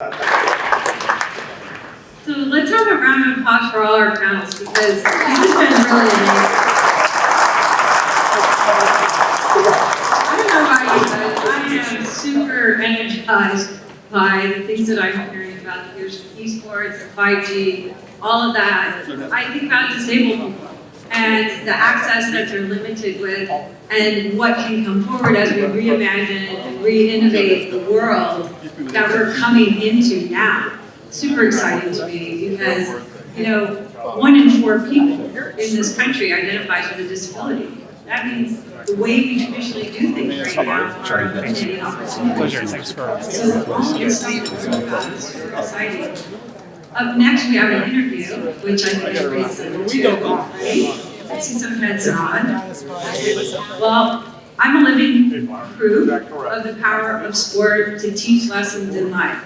So let's have a round of applause for all our panels because this has been really amazing. I don't know about you, but I am super energized by the things that I'm hearing about the esports, 5G, all of that. I think about disabled people and the access that they're limited with and what can come forward as we reimagine and re-innovate the world that we're coming into now. Super exciting to me because, 1 in 4 people in this country identifies with a disability. That means the way we traditionally do things right now are eliminating opportunities. So all this stuff that we're talking about is super exciting. Up next, we have an interview, which I think everybody's listening to. I see some heads nod. Well, I'm a living proof of the power of sport to teach lessons in life.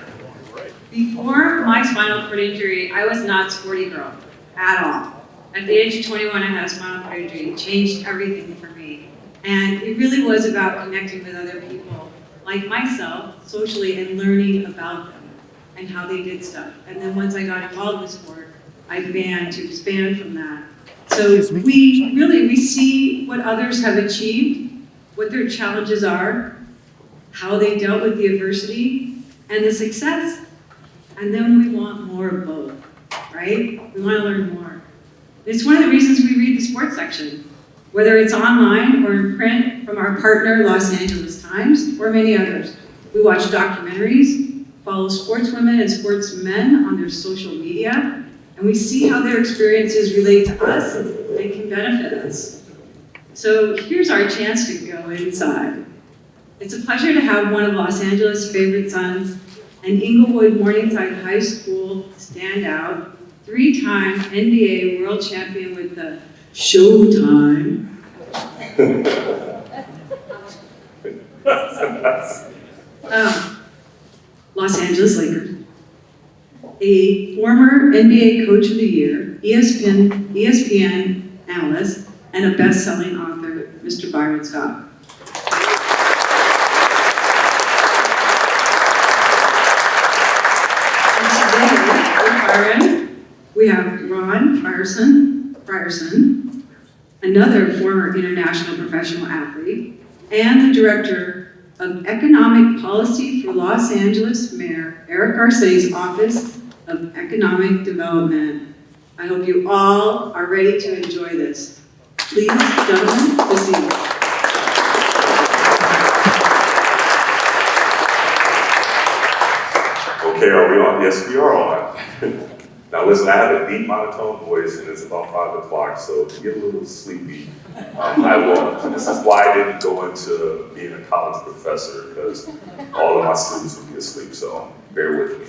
Before my spinal cord injury, I was not a sporty girl at all. At the age of 21, I had a spinal cord injury. It changed everything for me. And it really was about connecting with other people like myself socially and learning about them and how they did stuff. And then once I got involved with sport, I began to expand from that. So we see what others have achieved, what their challenges are, how they dealt with the adversity, and the success. And then we want more of both, right? We want to learn more. It's one of the reasons we read the sports section, whether it's online or in print from our partner, Los Angeles Times, or many others. We watch documentaries, follow sportswomen and sportsmen on their social media, and we see how their experiences relate to us and can benefit us. So here's our chance to go inside. It's a pleasure to have one of Los Angeles' favorite sons, an Inglewood Morningside High School standout, 3-time NBA world champion with the Showtime. Los Angeles Lakers. A former NBA Coach of the Year, ESPN analyst, and a best-selling author, Mr. Byron Scott. And today, with Byron, we have Ron Frierson, another former international professional athlete, and the director of economic policy for Los Angeles Mayor Eric Garcetti's Office of Economic Development. I hope you all are ready to enjoy this. Please, gentlemen, proceed. Okay, are we on? Yes, we are on. Now listen, I have a deep monotone voice and it's about 5 o'clock, so if you get a little sleepy, I won't. This is why I didn't go into being a college professor, because all of my students would be asleep, so bear with me.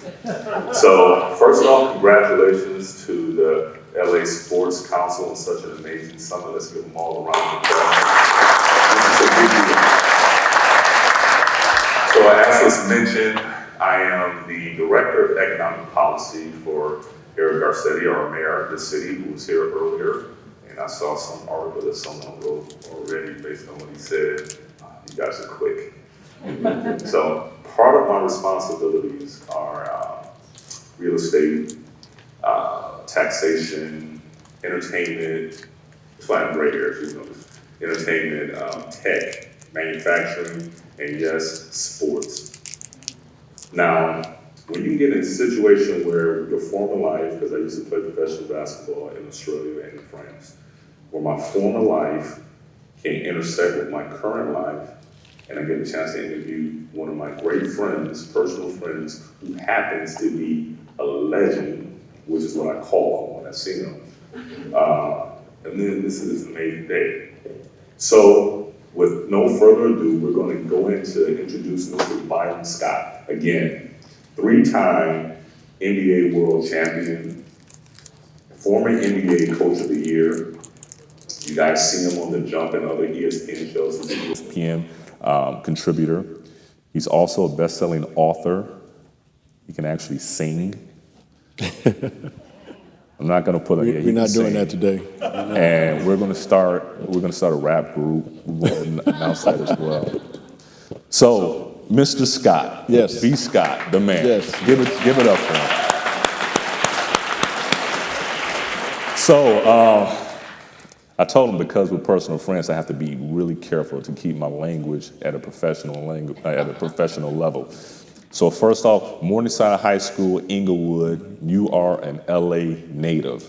So first off, congratulations to the LA Sports Council on such an amazing summit. Let's give them all a round of applause. This is a big deal. So as was mentioned, I am the Director of Economic Policy for Eric Garcetti, our mayor of the city, who was here earlier. And I saw some article that someone wrote already based on what he said. You guys are quick. So part of my responsibilities are real estate, taxation, entertainment, it's why I'm great here, you know, entertainment, tech, manufacturing, and yes, sports. Now, when you get in a situation where your former life, because I used to play professional basketball in Australia and in France, where my former life can intersect with my current life, and I get a chance to interview one of my great friends, personal friends, who happens to be a legend, which is what I call him when I see him. And then this is an amazing day. So, with no further ado, we're going to go into introducing Mr. Byron Scott. Again, 3-time NBA world champion, former NBA Coach of the Year. You guys see him on The Jump and other ESPN shows. He's an ESPN contributor. He's also a best-selling author. He can actually sing. I'm not going to put it. We're not doing that today. And we're going to start a rap group. We're going to announce that as well. So Mr. Scott. Yes. B. Scott, the man. Yes. Give it up for him. So, I told him because we're personal friends, I have to be really careful to keep my language at a professional level. So first off, Morningside High School, Inglewood, you are an LA native,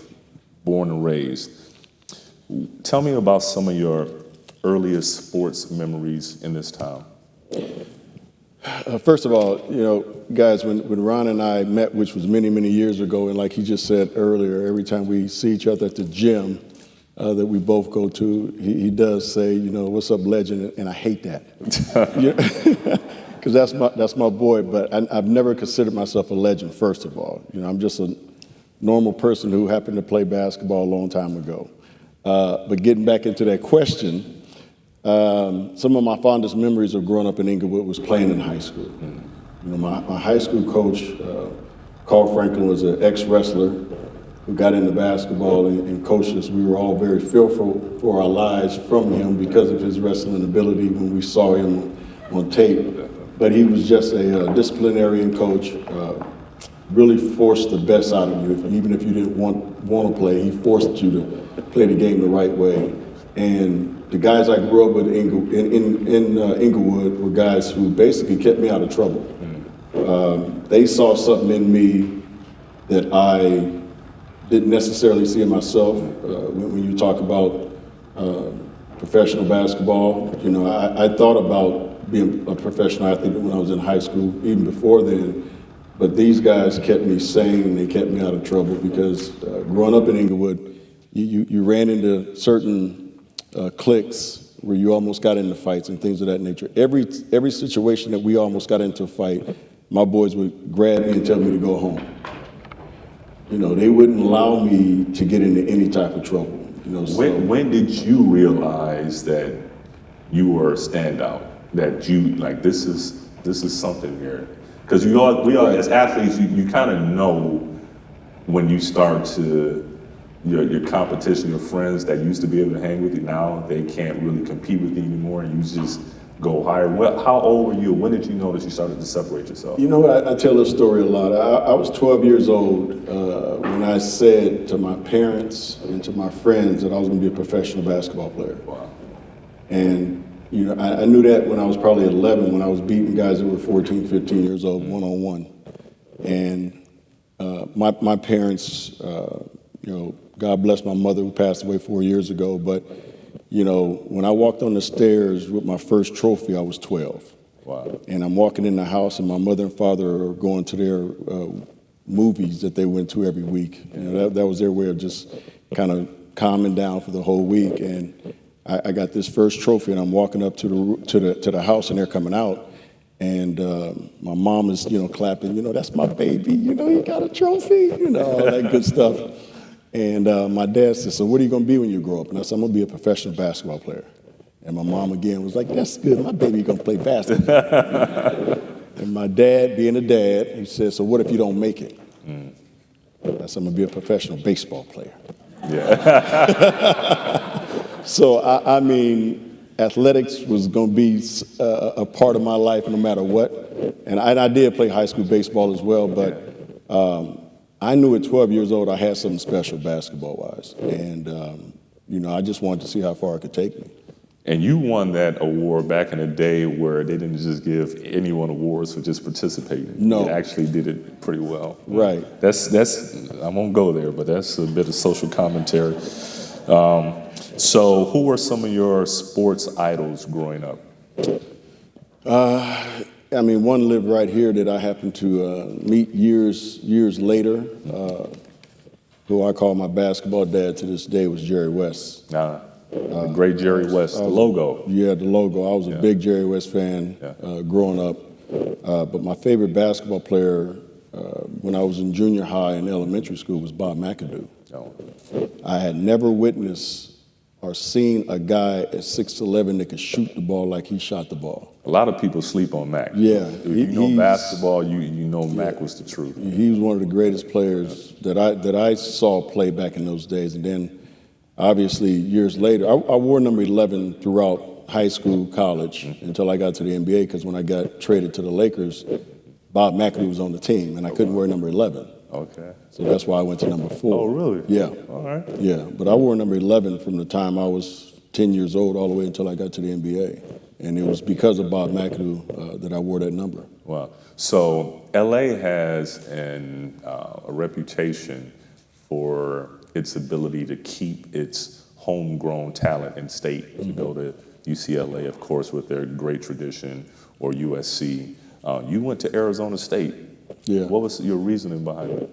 born and raised. Tell me about some of your earliest sports memories in this town. First of all, guys, when Ron and I met, which was many, many years ago, and like he just said earlier, every time we see each other at the gym that we both go to, he does say, what's up, legend? And I hate that. Because that's my boy, but I've never considered myself a legend, first of all. I'm just a normal person who happened to play basketball a long time ago. But getting back into that question, some of my fondest memories of growing up in Inglewood was playing in high school. My high school coach, Carl Franklin, was an ex-wrestler who got into basketball and coached us. We were all very fearful for our lives from him because of his wrestling ability when we saw him on tape. But he was just a disciplinarian coach, really forced the best out of you. Even if you didn't want to play, he forced you to play the game the right way. And the guys I grew up with in Inglewood were guys who basically kept me out of trouble. They saw something in me that I didn't necessarily see in myself. When you talk about professional basketball, I thought about being a professional athlete when I was in high school, even before then. But these guys kept me sane and they kept me out of trouble because growing up in Inglewood, you ran into certain cliques where you almost got into fights and things of that nature. Every situation that we almost got into a fight, my boys would grab me and tell me to go home. They wouldn't allow me to get into any type of trouble. When did you realize that you were a standout? That you this is something here? Because we all as athletes, you kind of know when you start to your competition, your friends that used to be able to hang with you, now they can't really compete with you anymore, and you just go higher. How old were you? When did you know that you started to separate yourself? I tell this story a lot. I was 12 years old when I said to my parents and to my friends that I was going to be a professional basketball player. Wow. And I knew that when I was probably 11, when I was beating guys that were 14, 15 years old, one-on-one. And my parents, God bless my mother who passed away 4 years ago, but when I walked on the stairs with my first trophy, I was 12. Wow. And I'm walking in the house and my mother and father are going to their movies that they went to every week. That was their way of just kind of calming down for the whole week. And I got this first trophy and I'm walking up to the house and they're coming out. And my mom is, clapping, that's my baby, he got a trophy, all that good stuff. And my dad said, so what are you going to be when you grow up? And I said, I'm going to be a professional basketball player. And my mom again was like, that's good. My baby going to play basketball. And my dad, being a dad, he said, so what if you don't make it? I said, I'm going to be a professional baseball player. Yeah. So, athletics was going to be a part of my life no matter what. And I did play high school baseball as well, but I knew at 12 years old I had something special basketball-wise. And, I just wanted to see how far it could take me. And you won that award back in the day where they didn't just give anyone awards for just participating. No. You actually did it pretty well. Right. That's I won't go there, but that's a bit of social commentary. So who were some of your sports idols growing up? One lived right here that I happened to meet years later, who I call my basketball dad to this day, was Jerry West. The great Jerry West, the logo. Yeah, the logo. I was a big Jerry West fan growing up. But my favorite basketball player when I was in junior high and elementary school was Bob McAdoo. Oh. I had never witnessed or seen a guy at 6'11" that could shoot the ball like he shot the ball. A lot of people sleep on Mac. Yeah. If you know basketball, you know Mac was the truth. He was one of the greatest players that I saw play back in those days. And then, obviously, years later, I wore number 11 throughout high school, college, until I got to the NBA, because when I got traded to the Lakers, Bob McAdoo was on the team, and I couldn't wear number 11. Okay. So that's why I went to number 4. Oh, really? Yeah. All right. Yeah, but I wore number 11 from the time I was 10 years old all the way until I got to the NBA. And it was because of Bob McAdoo that I wore that number. Wow. So LA has a reputation for its ability to keep its homegrown talent in state. You go to UCLA, of course, with their great tradition, or USC. You went to Arizona State. Yeah. What was your reasoning behind it?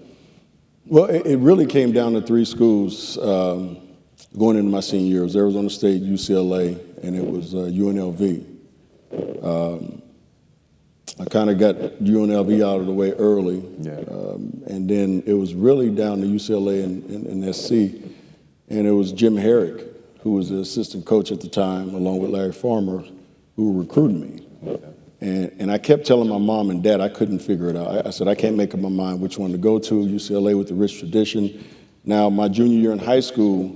Well, it really came down to 3 schools going into my senior year. It was Arizona State, UCLA, and it was UNLV. I kind of got UNLV out of the way early, Yeah. and then it was really down to UCLA and SC, and it was Jim Herrick, who was the assistant coach at the time, along with Larry Farmer, who recruited me. Okay. And I kept telling my mom and dad I couldn't figure it out. I said, I can't make up my mind which one to go to. UCLA with the rich tradition. Now, my junior year in high school,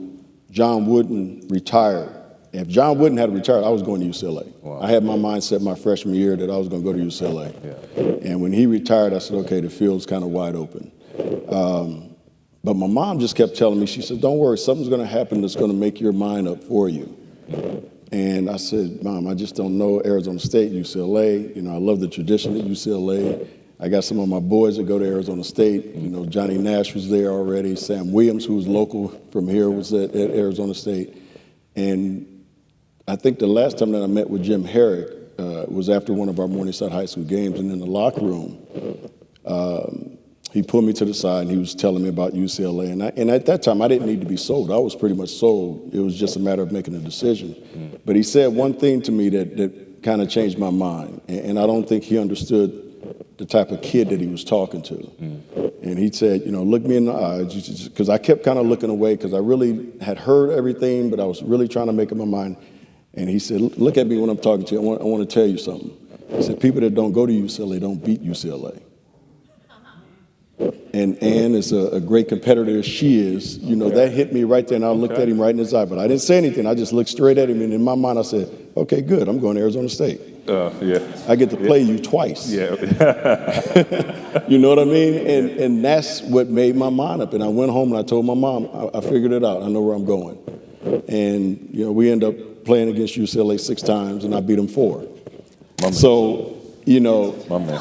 John Wooden retired. If John Wooden had retired, I was going to UCLA. Wow. I had my mind set my freshman year that I was going to go to UCLA. Yeah. And when he retired, I said, okay, the field's kind of wide open. But my mom just kept telling me, she said, don't worry, something's going to happen that's going to make your mind up for you. And I said, Mom, I just don't know Arizona State, UCLA. You know, I love the tradition at UCLA. I got some of my boys that go to Arizona State. You know, Johnny Nash was there already. Sam Williams, who was local from here, was at Arizona State. And I think the last time that I met with Jim Herrick was after one of our Morningside High School games. And in the locker room, he pulled me to the side and he was telling me about UCLA. And at that time, I didn't need to be sold. I was pretty much sold. It was just a matter of making a decision. But he said one thing to me that kind of changed my mind. And I don't think he understood the type of kid that he was talking to. And he said, you know, look me in the eyes, because I kept kind of looking away because I really had heard everything, but I was really trying to make up my mind. And he said, look at me when I'm talking to you. I want to tell you something. He said, people that don't go to UCLA don't beat UCLA. And Ann is a great competitor as she is. You know, that hit me right there, and I looked at him right in his eye. But I didn't say anything. I just looked straight at him, and in my mind I said, okay, good, I'm going to Arizona State. Yeah. I get to play you twice. Yeah. You know what I mean? And that's what made my mind up. And I went home and I told my mom, I figured it out. I know where I'm going. And, you know, we end up playing against UCLA 6 times, and I beat them 4. So, you know. My man.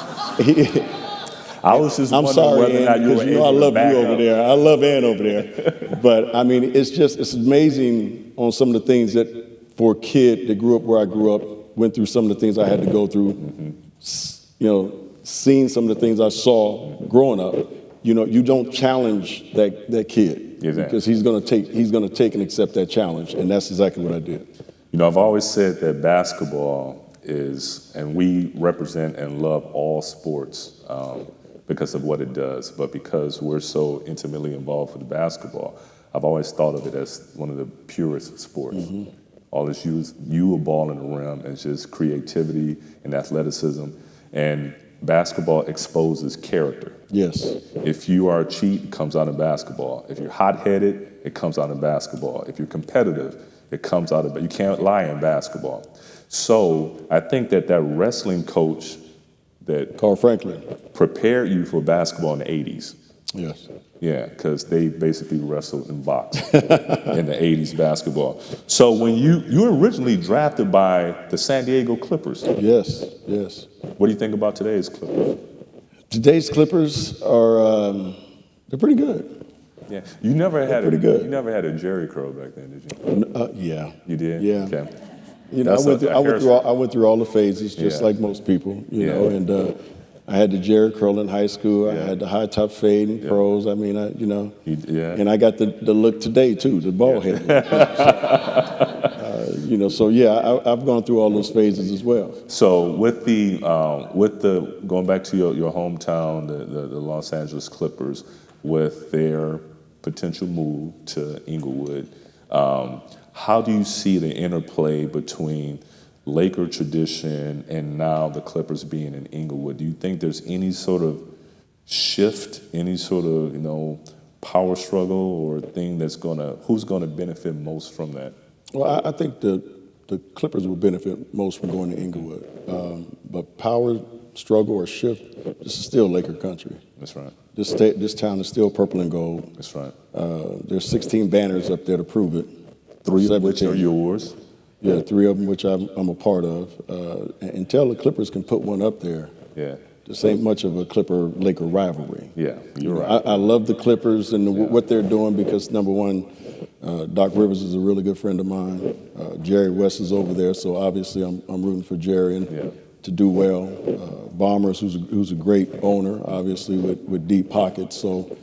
I was just I'm wondering sorry, whether or not Ann, you were because you know I able to love back you over up. there. I love Ann over there. But, I mean, it's amazing on some of the things that for a kid that grew up where I grew up, went through some of the things I had to go through, you know, seeing some of the things I saw growing up, you know, you don't challenge that kid. Exactly. Because he's going to take and accept that challenge, and that's exactly what I did. You know, I've always said that basketball is, and we represent and love all sports because of what it does, but because we're so intimately involved with basketball, I've always thought of it as one of the purest sports. All it's you a ball in the rim, and it's just creativity and athleticism, and basketball exposes character. Yes. If you are a cheat, it comes out in basketball. If you're hot-headed, it comes out in basketball. If you're competitive, it comes out of, but you can't lie in basketball. So I think that wrestling coach that Carl Franklin. prepared you for basketball in the 80s. Yes. Yeah, because they basically wrestled and boxed in the 80s basketball. So when you were originally drafted by the San Diego Clippers. Yes. Yes. What do you think about today's Clippers? Today's Clippers are they're pretty good. Yeah, you never had pretty good. You never had a Jerry curl back then, did you? Yeah. You did? Yeah. Okay. You know, I went through all the phases, just Yeah. like most people. You Yeah. know, and I had the Jerry curl in high school. I Yeah. had the high top fade in pros. I mean, Yeah. and I got the look today too, the ball head. You know, so yeah, I've gone through all those phases as well. So with the going back to your hometown, the Los Angeles Clippers, with their potential move to Inglewood, how do you see the interplay between Laker tradition and now the Clippers being in Inglewood? Do you think there's any sort of shift, any sort of, you know, power struggle or thing who's gonna benefit most from that? Well, I think the Clippers would benefit most from going to Inglewood. But power, struggle, or shift, this is still Laker country. That's right. This town is still purple and gold. That's right. There's 16 banners up there to prove it. 3 of which 17. are yours. Yeah, 3 of them which I'm a part of. And until the Clippers can put one up there, Yeah. this ain't much of a Clipper-Laker rivalry. Yeah, you're right. I love the Clippers and what they're doing because, number one, Doc Rivers is a really good friend of mine. Jerry West is over there, so obviously I'm rooting for Jerry and to do well. Bombers, who's a great owner, obviously with deep pockets. So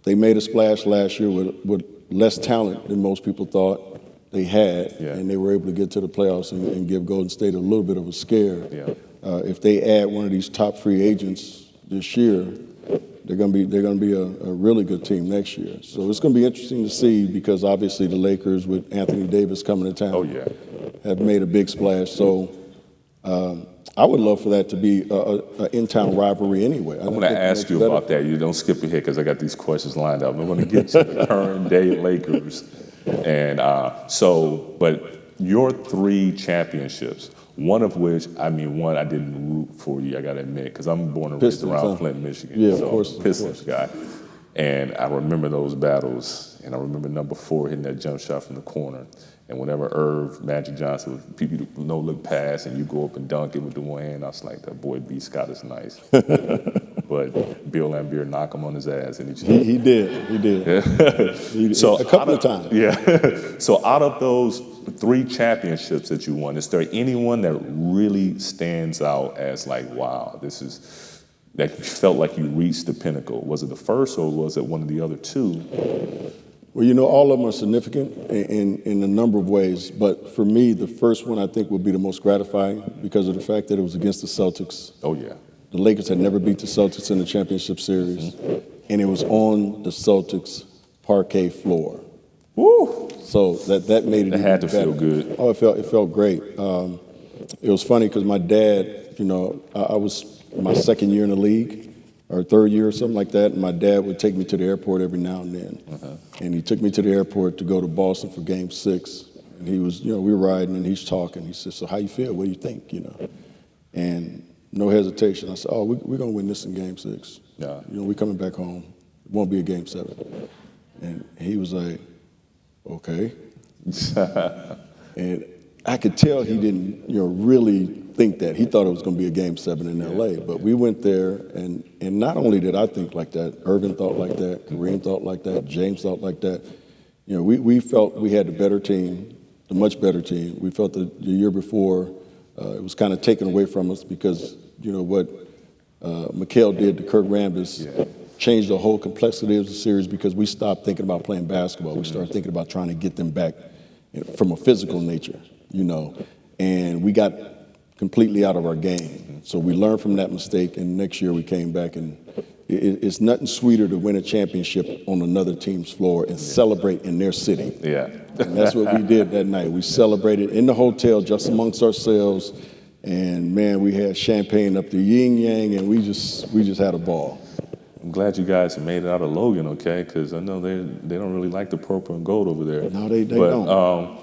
they made a splash last year with less talent than most people thought they had, and they were able to get to the playoffs and give Golden State a little bit of a scare. Yeah. If they add one of these top free agents this year, they're going to be a really good team next year. So it's going to be interesting to see because obviously the Lakers with Anthony Davis coming to town have made a big splash. So I would love for that to be an in-town rivalry anyway. I'm going to ask you about that. You don't skip ahead because I got these questions lined up. I'm going to get to the current day Lakers. And but your 3 championships, one of which, I didn't root for you, I got to admit, because I'm born and raised around Flint, Michigan. Yeah, so of course. Pistons guy. And I remember those battles, and I remember number 4 hitting that jump shot from the corner. And whenever Magic Johnson, people no-look pass, and you go up and dunk it with the one hand, I was like, that boy B. Scott is nice. But Bill Laimbeer knocked him on his ass, and he did. He did. So a couple of times. Yeah. So out of those 3 championships that you won, is there anyone that really stands out as like, wow, this is, that you felt like you reached the pinnacle? Was it the first, or was it one of the other 2? Well, all of them are significant in a number of ways, but for me, the first one I think would be the most gratifying because of the fact that it was against the Celtics. Oh, yeah. The Lakers had never beat the Celtics in the championship series, and it was on the Celtics parquet floor. Woo! So that made it. It had to better. feel good. Oh, it felt great. It was funny because my dad, I was my second year in the league, or third year or something like that, and my dad would take me to the airport every now and then. And he took me to the airport to go to Boston for Game 6. And he was, we were riding, and he's talking. He said, so how you feel? What do you think, And no hesitation. I said, oh, we're going to win this in Game 6. Yeah. We're coming back home. It won't be a Game 7. And he was like, okay. And I could tell he didn't, really think that. He thought it was going to be a Game 7 in L.A. But we went there, and not only did I think like that, Irvin thought like that, Kareem thought like that, James thought like that. We felt we had the better team, the much better team. We felt that the year before it was kind of taken away from us because, what Mikhail did to Kirk Rambis changed the whole complexity of the series because we stopped thinking about playing basketball. We started thinking about trying to get them back from a physical nature, and we got completely out of our game. So we learned from that mistake, and next year we came back, and it's nothing sweeter to win a championship on another team's floor and celebrate in their city. Yeah. And that's what we did that night. We celebrated in the hotel just amongst ourselves, and man, we had champagne up the yin yang, and we just had a ball. I'm glad you guys made it out of Logan, okay? Because I know they don't really like the purple and gold over there. No, they don't.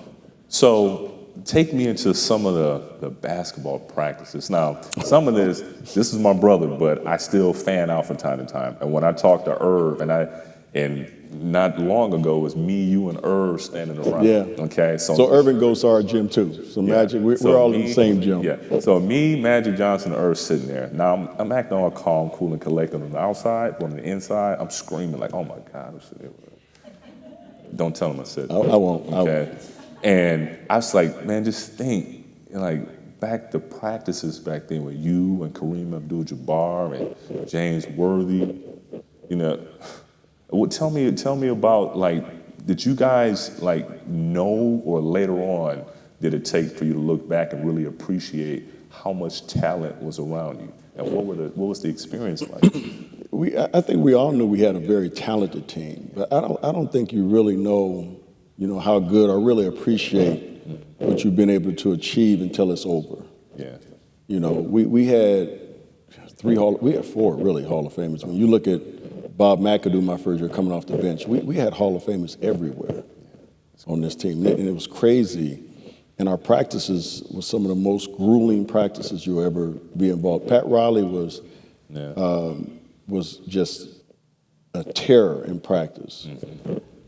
So take me into some of the basketball practices. Now, some of this is my brother, but I still fan out from time to time. And when I talk to Irv, and not long ago, it was me, you, and Irv standing around. Yeah. Okay. So Irvin goes to our gym too. So Magic, we're all in the same gym. Yeah. So me, Magic Johnson, and Irv sitting there. Now I'm acting all calm, cool, and collected on the outside, but on the inside, I'm screaming like, "Oh my God!" I'm sitting there. Don't tell him I said that. I won't. Okay. And I was like, man, just think, like back to practices back then with you and Kareem Abdul-Jabbar and James Worthy. Tell me about, like, did you guys know, or later on did it take for you to look back and really appreciate how much talent was around you, and what was the experience like? I think we all knew we had a very talented team, but I don't think you really know how good or really appreciate what you've been able to achieve until it's over. Yeah. We had four really Hall of Famers. When you look at Bob McAdoo, my first year coming off the bench, we had Hall of Famers everywhere on this team, and it was crazy and our practices were some of the most grueling practices you'll ever be involved. Pat Riley was just a terror in practice.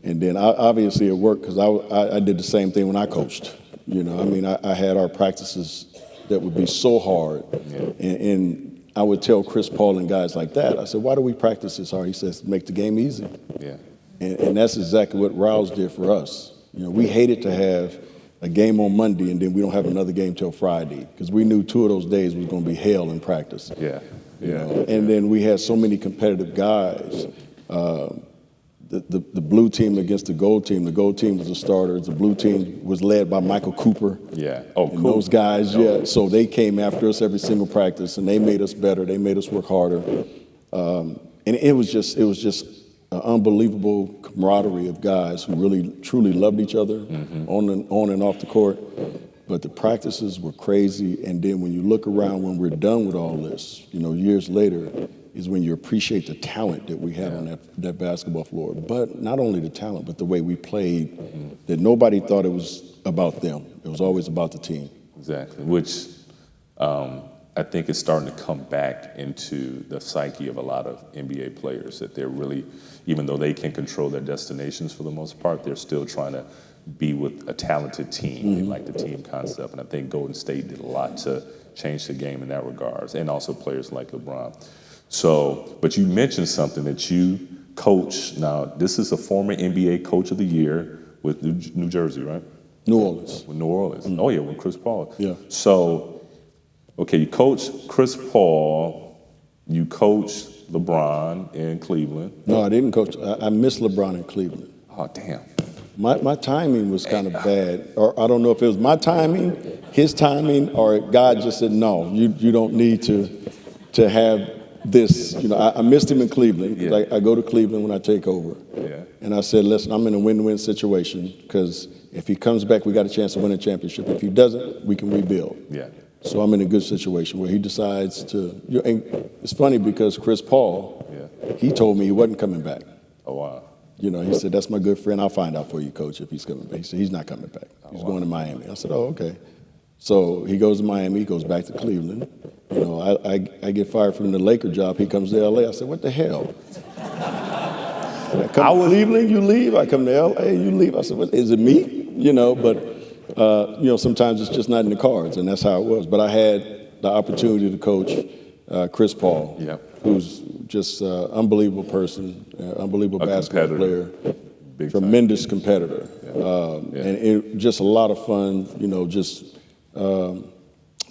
And then obviously it worked because I did the same thing when I coached. You know, I mean, I had our practices that would be so hard. And I would tell Chris Paul and guys like that, I said, why do we practice this hard? He says, make the game easy. And that's exactly what Rouse did for us. You know, we hated to have a game on Monday and then we don't have another game till Friday because we knew 2 of those days was going to be hell in practice. You know? And then we had so many competitive guys. The blue team against the gold team. The gold team was the starters. The blue team was led by Michael Cooper. And those guys, So they came after us every single practice, and they made us better. They made us work harder. And it was just an unbelievable camaraderie of guys who really, truly loved each other on and off the court. But the practices were crazy. And then when you look around when we're done with all this, you know, years later, is when you appreciate the talent that we had on that basketball floor. But not only the talent, but the way we played, that nobody thought it was about them. It was always about the team. Exactly, which I think is starting to come back into the psyche of a lot of NBA players, that they're really, even though they can control their destinations for the most part, they're still trying to be with a talented team. They like the team concept, and I think Golden State did a lot to change the game in that regards, and also players like LeBron. So, but you mentioned something that you coach. Now, this is a former NBA Coach of the Year with New Jersey, right? New Orleans. With New Orleans. Oh, yeah, with Chris Paul. Yeah. So, okay, you coach Chris Paul, you coach LeBron in Cleveland. No, I didn't coach. I missed LeBron in Cleveland. Oh, damn. My timing was kind of bad. Or I don't know if it was my timing, his timing, or God just said, no, you don't need to have this. You know, I missed him in Cleveland. I go to Cleveland when I take over. And I said, listen, I'm in a win-win situation because if he comes back, we got a chance to win a championship. If he doesn't, we can rebuild. So I'm in a good situation where he decides to. And it's funny because Chris Paul, he told me he wasn't coming back. Oh, wow. You know, he said, that's my good friend. I'll find out for you, Coach, if he's coming back. He said, he's not coming back. He's going to Miami. I said, oh, okay. So he goes to Miami, he goes back to Cleveland. You know, I get fired from the Laker job. He comes to L.A. I said, what the hell? I come to Cleveland, you leave. I come to L.A., you leave. I said, what, is it me? You know, but, you know, sometimes it's just not in the cards, and that's how it was. But I had the opportunity to coach Chris Paul, who's just an unbelievable person, unbelievable basketball player, tremendous competitor. And it just a lot of fun, you know, just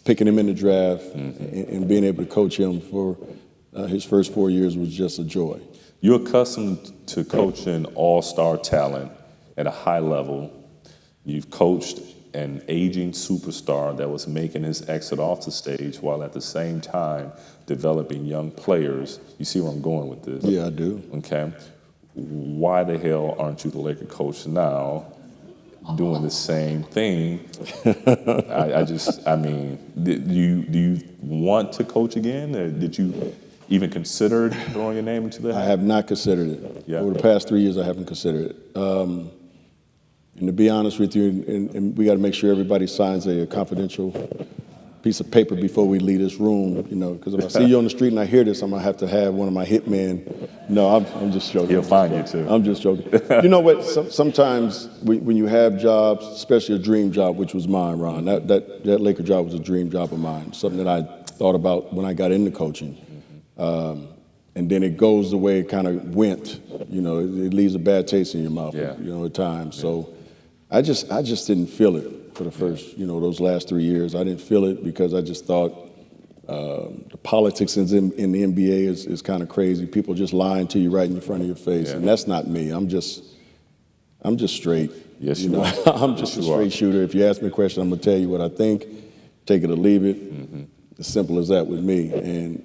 picking him in the draft and being able to coach him for his first 4 years was just a joy. You're accustomed to coaching all-star talent at a high level. You've coached an aging superstar that was making his exit off the stage while at the same time developing young players. You see where I'm going with this? Yeah, I do. Okay. Why the hell aren't you the Laker coach now doing the same thing? I mean, do you want to coach again? Or did you even consider throwing your name into that? I have not considered it. Over the past 3 years, I haven't considered it. And to be honest with you, and we got to make sure everybody signs a confidential piece of paper before we leave this room, you know, because if I see you on the street and I hear this, I'm going to have one of my hitmen. No, I'm just joking. He'll find you, too. I'm just joking. You know what? Sometimes when you have jobs, especially a dream job, which was mine, Ron, that Laker job was a dream job of mine, something that I thought about when I got into coaching. And then it goes the way it kind of went. You know, it leaves a bad taste in your mouth, you know, at times. So I just didn't feel it for the first, you know, those last 3 years. I didn't feel it because I just thought the politics in the NBA is kind of crazy. People just lying to you right in front of your face, and that's not me. I'm just straight. Yes, you know. I'm just a straight shooter. If you ask me a question, I'm gonna tell you what I think. Take it or leave it. As simple as that with me,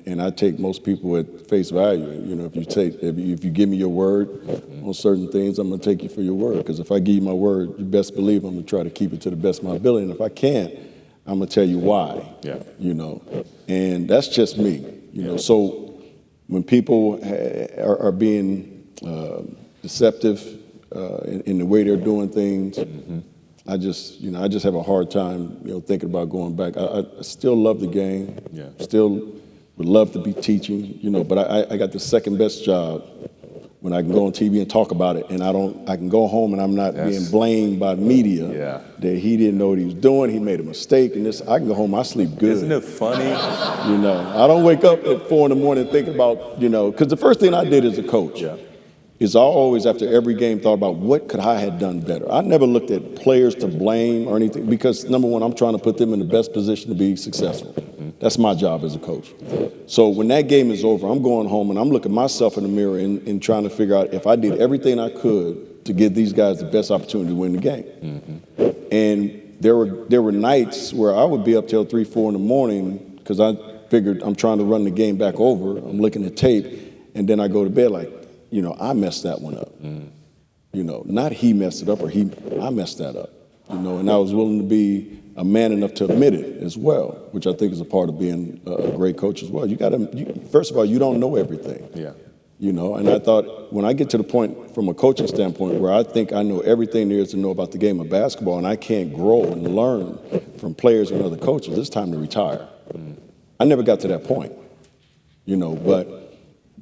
and I take most people at face value. You know, if you give me your word on certain things, I'm gonna take you for your word. Because if I give you my word, you best believe I'm gonna try to keep it to the best of my ability. And if I can't, I'm gonna tell you why. You know, and that's just me. You know, so when people are being deceptive in the way they're doing things, I just have a hard time, thinking about going back. I still love the game. Yeah. Still would love to be teaching, but I got the second best job when I can go on TV and talk about it, and I can go home and I'm not being blamed by media that he didn't know what he was doing, he made a mistake, and this. I can go home, I sleep good. Isn't it funny? I don't wake up at 4 a.m. thinking about, because the first thing I did as a coach is I always, after every game, thought about what could I have done better. I never looked at players to blame or anything, because number one, I'm trying to put them in the best position to be successful. That's my job as a coach. So when that game is over, I'm going home and I'm looking myself in the mirror and trying to figure out if I did everything I could to give these guys the best opportunity to win the game. And there were nights where I would be up till 3, 4 in the morning because I figured I'm trying to run the game back over. I'm looking at tape, and then I go to bed like, I messed that one up. Not he messed it up or I messed that up. And I was willing to be a man enough to admit it as well, which I think is a part of being a great coach as well. First of all, you don't know everything. And I thought when I get to the point from a coaching standpoint where I think I know everything there is to know about the game of basketball and I can't grow and learn from players and other coaches, it's time to retire. I never got to that point, but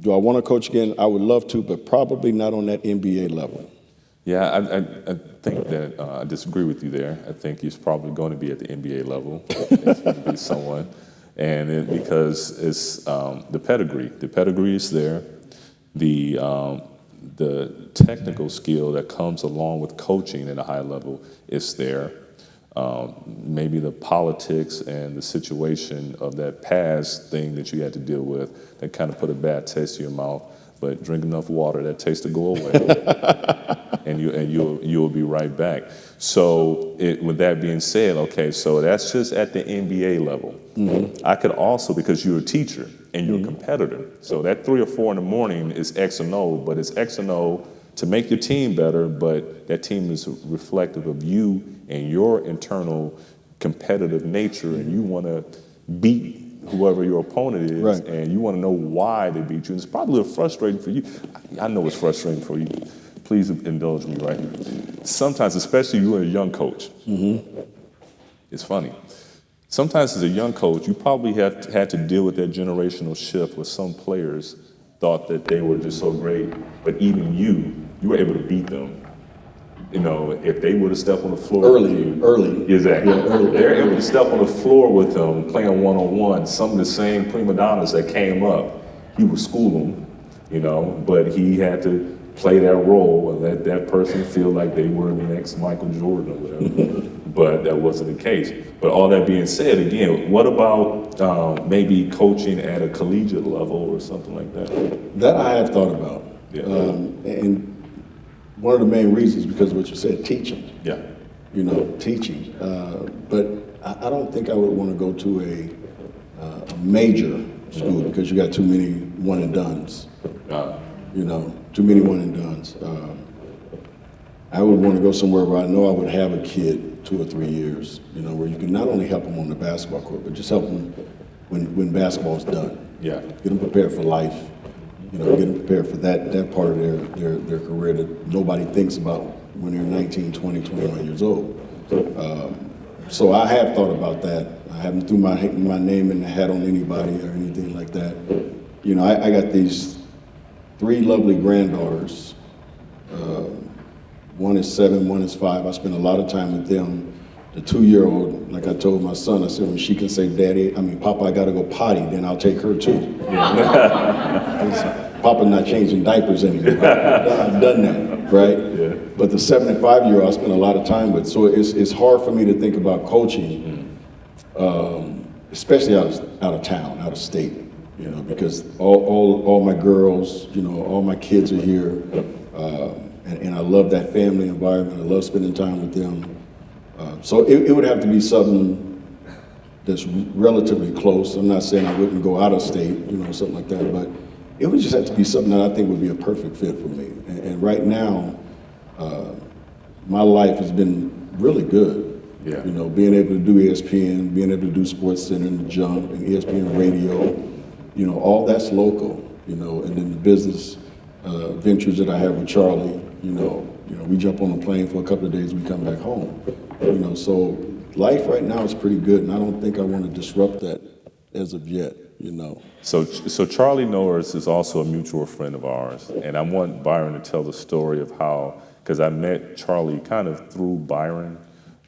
do I want to coach again? I would love to, but probably not on that NBA level. Yeah, I think that I disagree with you there. I think he's probably going to be at the NBA level. He's going to be someone, and because it's the pedigree. The pedigree is there. The technical skill that comes along with coaching at a high level is there. Maybe the politics and the situation of that past thing that you had to deal with that kind of put a bad taste in your mouth. But drink enough water, that taste will go away, and you'll be right back. So with that being said, okay, so that's just at the NBA level. I could also, because you're a teacher and you're a competitor, so that 3 or 4 in the morning is X and O, but it's X and O to make your team better, but that team is reflective of you and your internal competitive nature, and you want to beat whoever your opponent is, and you want to know why they beat you. And it's probably a little frustrating for you. I know it's frustrating for you. Please indulge me right here. Sometimes, especially you're a young coach, it's funny. Sometimes as a young coach, you probably had to deal with that generational shift where some players thought that they were just so great, but even you were able to beat them. If they would have stepped on the floor early. Exactly. They're able to step on the floor with them, playing one-on-one. Some of the same prima donnas that came up, he would school them, but he had to play that role and let that person feel like they were the next Michael Jordan or whatever. But that wasn't the case. But all that being said, again, what about maybe coaching at a collegiate level or something like that? That I have thought about. Yeah. And one of the main reasons, because of what you said, teaching. Yeah. Teaching. But I don't think I would want to go to a major school because you got too many one and dones. Too many one and dones. I would want to go somewhere where I know I would have a kid 2 or 3 years, where you can not only help them on the basketball court, but just help them when basketball's done. Yeah. Get them prepared for life. Get them prepared for that part of their career that nobody thinks about when they're 19, 20, 21 years old. So I have thought about that. I haven't threw my name in the hat on anybody or anything like that. I got these 3 lovely granddaughters. One is 7, one is 5. I spend a lot of time with them. The 2-year-old, like I told my son, I said, when she can say, Papa, I gotta go potty, then I'll take her too. Papa's not changing diapers anymore. I've done that, right? Yeah. But the 7 and 5-year-old I spend a lot of time with. So it's hard for me to think about coaching, especially out of town, out of state, because all my girls, all my kids are here. And I love that family environment. I love spending time with them. So it would have to be something that's relatively close. I'm not saying I wouldn't go out of state, something like that, but it would just have to be something that I think would be a perfect fit for me. And right now, my life has been really good. Yeah. Being able to do ESPN, being able to do Sports Center and The Jump and ESPN Radio, all that's local, and then the business ventures that I have with Charlie, We jump on a plane for a couple of days, we come back home. So life right now is pretty good, and I don't think I want to disrupt that as of yet. So Charlie Norris is also a mutual friend of ours, and I want Byron to tell the story of how, because I met Charlie kind of through Byron,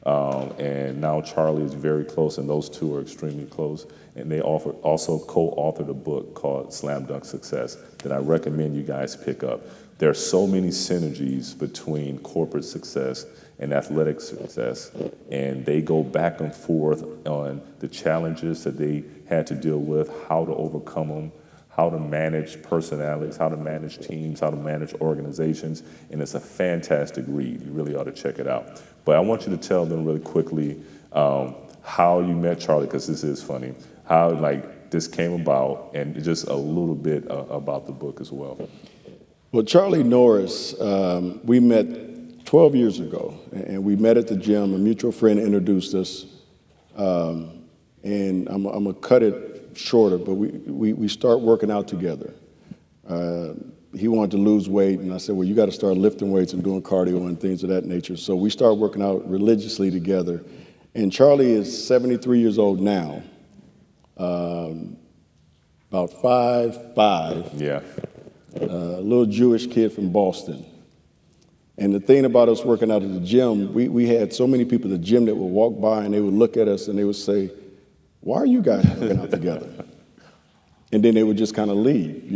and now Charlie is very close, and those two are extremely close. And they also co-authored a book called Slam Dunk Success that I recommend you guys pick up. There are so many synergies between corporate success and athletic success, and they go back and forth on the challenges that they had to deal with, how to overcome them, how to manage personalities, how to manage teams, how to manage organizations, and it's a fantastic read. You really ought to check it out. But I want you to tell them really quickly how you met Charlie, because this is funny, how this came about, and just a little bit about the book as well. Well, Charlie Norris, we met 12 years ago, and we met at the gym. A mutual friend introduced us, and I'm going to cut it shorter, but we start working out together. He wanted to lose weight, and I said, well, you got to start lifting weights and doing cardio and things of that nature. So we started working out religiously together. And Charlie is 73 years old now, about 5'5". Yeah. A little Jewish kid from Boston. And the thing about us working out at the gym, we had so many people at the gym that would walk by and they would look at us and they would say, why are you guys working out together? And then they would just kind of leave,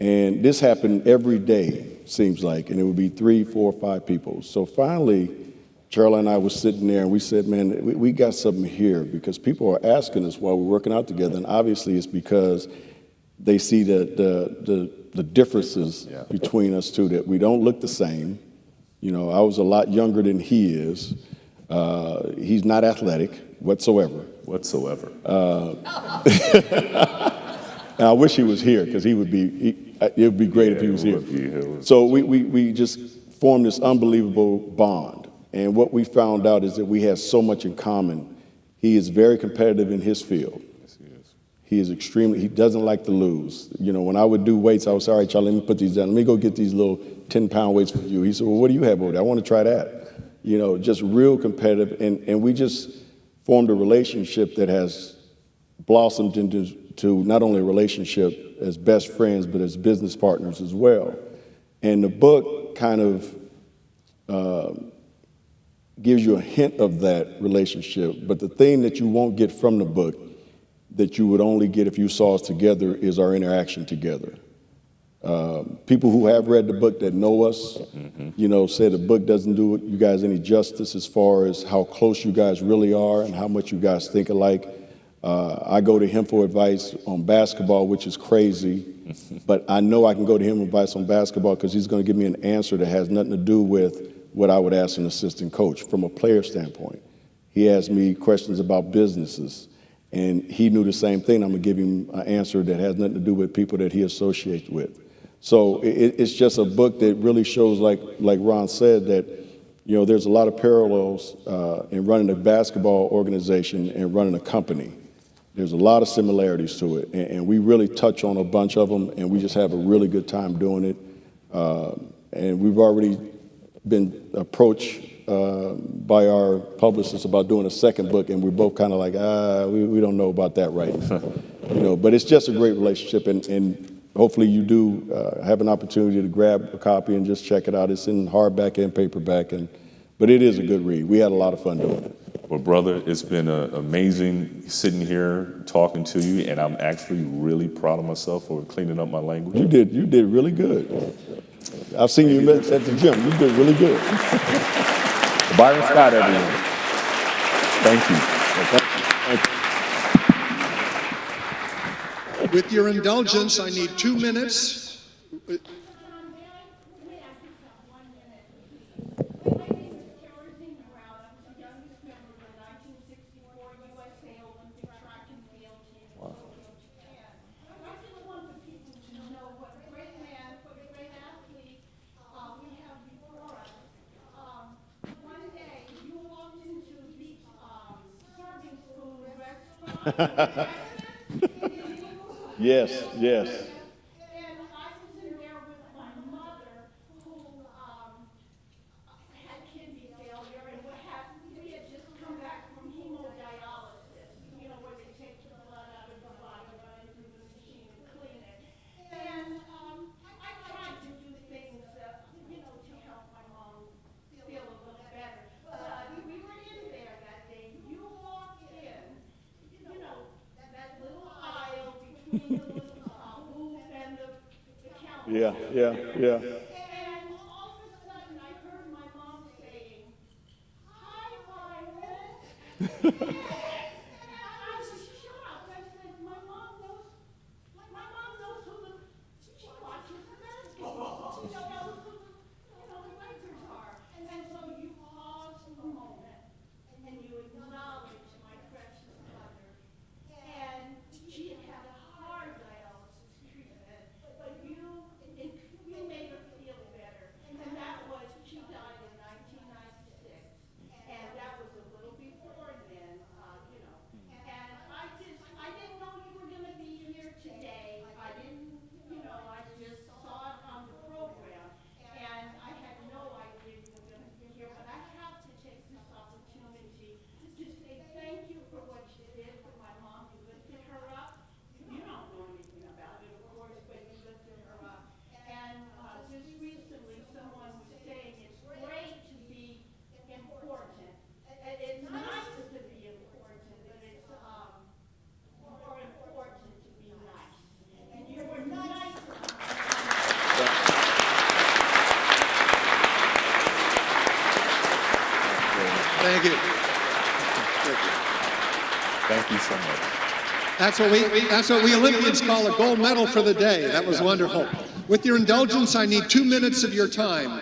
And this happened every day, seems like, and it would be 3, 4, 5 people. So finally, Charlie and I were sitting there and we said, man, we got something here, because people are asking us why we're working out together, and obviously it's because they see the differences between us two, that we don't look the same. I was a lot younger than he is. He's not athletic whatsoever. And I wish he was here, because it would be great if he was here. So we just formed this unbelievable bond. And what we found out is that we have so much in common. He is very competitive in his field. He is he doesn't like to lose. When I would do weights, I would say, all right, Charlie, let me put these down. Let me go get these little 10-pound weights for you. He said, well, what do you have over there? I want to try that. Just real competitive. And we just formed a relationship that has blossomed into not only a relationship as best friends, but as business partners as well. And the book kind of gives you a hint of that relationship. But the thing that you won't get from the book, that you would only get if you saw us together, is our interaction together. People who have read the book that know us, say the book doesn't do you guys any justice as far as how close you guys really are and how much you guys think alike. I go to him for advice on basketball, which is crazy, but I know I can go to him for advice on basketball because he's going to give me an answer that has nothing to do with what I would ask an assistant coach from a player standpoint. He asked me questions about businesses, and he knew the same thing. I'm going to give him an answer that has nothing to do with people that he associates with. So it's just a book that really shows, like Ron said, that there's a lot of parallels in running a basketball organization and running a company. There's a lot of similarities to it, and we really touch on a bunch of them, and we just have a really good time doing it. And we've already been approached by our publicist about doing a second book, and we're both kind of like, we don't know about that right now. But it's just a great relationship, and hopefully you do have an opportunity to grab a copy and just check it out. It's in hardback and paperback, but it is a good read. We had a lot of fun doing it. Well, brother, it's been amazing sitting here talking to you, and I'm actually really proud of myself for cleaning up my language. You did really good. I've seen you at the gym. You did really good. Byron Scott, everyone. Thank you. Thank you. With your indulgence, I need 2 minutes. Yes. And I was in there with my mother, who booth and the counter. Yeah. And all of a sudden, I heard my mom saying, "Hi, Byron." And I was shocked. I said, my mom knows who she watches the basketball. She knows who the Lakers are. And so you pause a moment and you acknowledge my precious mother. And she had had a hard dialysis treatment, but you made her feel better. And that was, she died in 1996. And that was a little before then, And I didn't know you were going to be here today. I just saw it on the program. And I had no idea you were going to be here. But I have to take this opportunity to say thank you for what you did for my mom. You lifted her up. You don't know anything about it, of course, but you lifted her up. And just recently, someone was saying it's great to be important. It's nice to be important, but it's more important to be nice. And you were nice. Thank you. Thank you so much. That's what we Olympians call a gold medal for the day. That was wonderful. With your indulgence, I need 2 minutes of your time.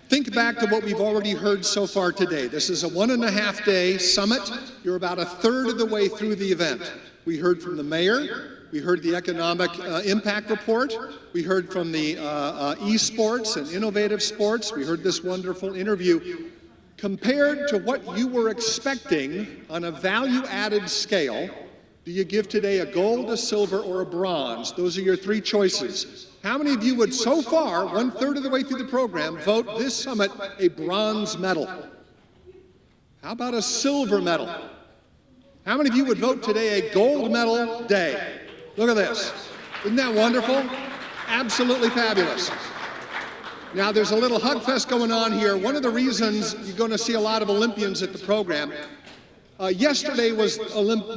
Think back to what we've already heard so far today. This is a 1.5-day summit. You're about a third of the way through the event. We heard from the mayor. We heard the economic impact report. We heard from the esports and innovative sports. We heard this wonderful interview. Compared to what you were expecting on a value-added scale, do you give today a gold, a silver, or a bronze? Those are your 3 choices. How many of you would, so far, 1/3 of the way through the program, vote this summit a bronze medal? How about a silver medal? How many of you would vote today a gold medal day? Look at this. Isn't that wonderful? Absolutely fabulous. Now, there's a little hug fest going on here. One of the reasons you're going to see a lot of Olympians at the program, yesterday was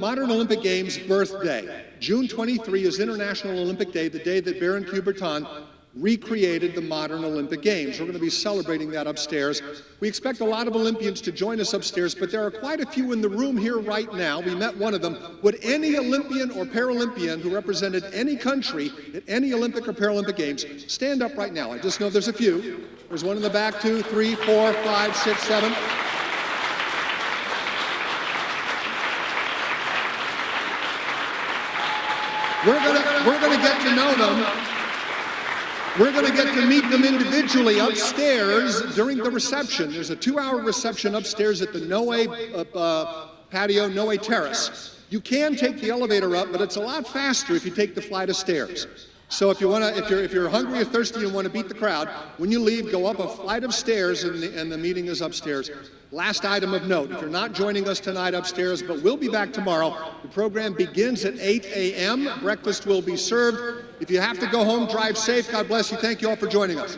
Modern Olympic Games birthday. June 23 is International Olympic Day, the day that Baron Coubertin recreated the modern Olympic Games. We're going to be celebrating that upstairs. We expect a lot of Olympians to join us upstairs, but there are quite a few in the room here right now. We met one of them. Would any Olympian or Paralympian who represented any country at any Olympic or Paralympic Games stand up right now? I just know there's a few. There's one in the back, 2, 3, 4, 5, 6, 7. We're going to get to know them. We're going to get to meet them individually upstairs during the reception. There's a 2-hour reception upstairs at the Noe patio, Noe Terrace. You can take the elevator up, but it's a lot faster if you take the flight of stairs. So if you're hungry or thirsty and want to beat the crowd, when you leave, go up a flight of stairs and the meeting is upstairs. Last item of note, if you're not joining us tonight upstairs, but we'll be back tomorrow, the program begins at 8 a.m. Breakfast will be served. If you have to go home, drive safe. God bless you. Thank you all for joining us.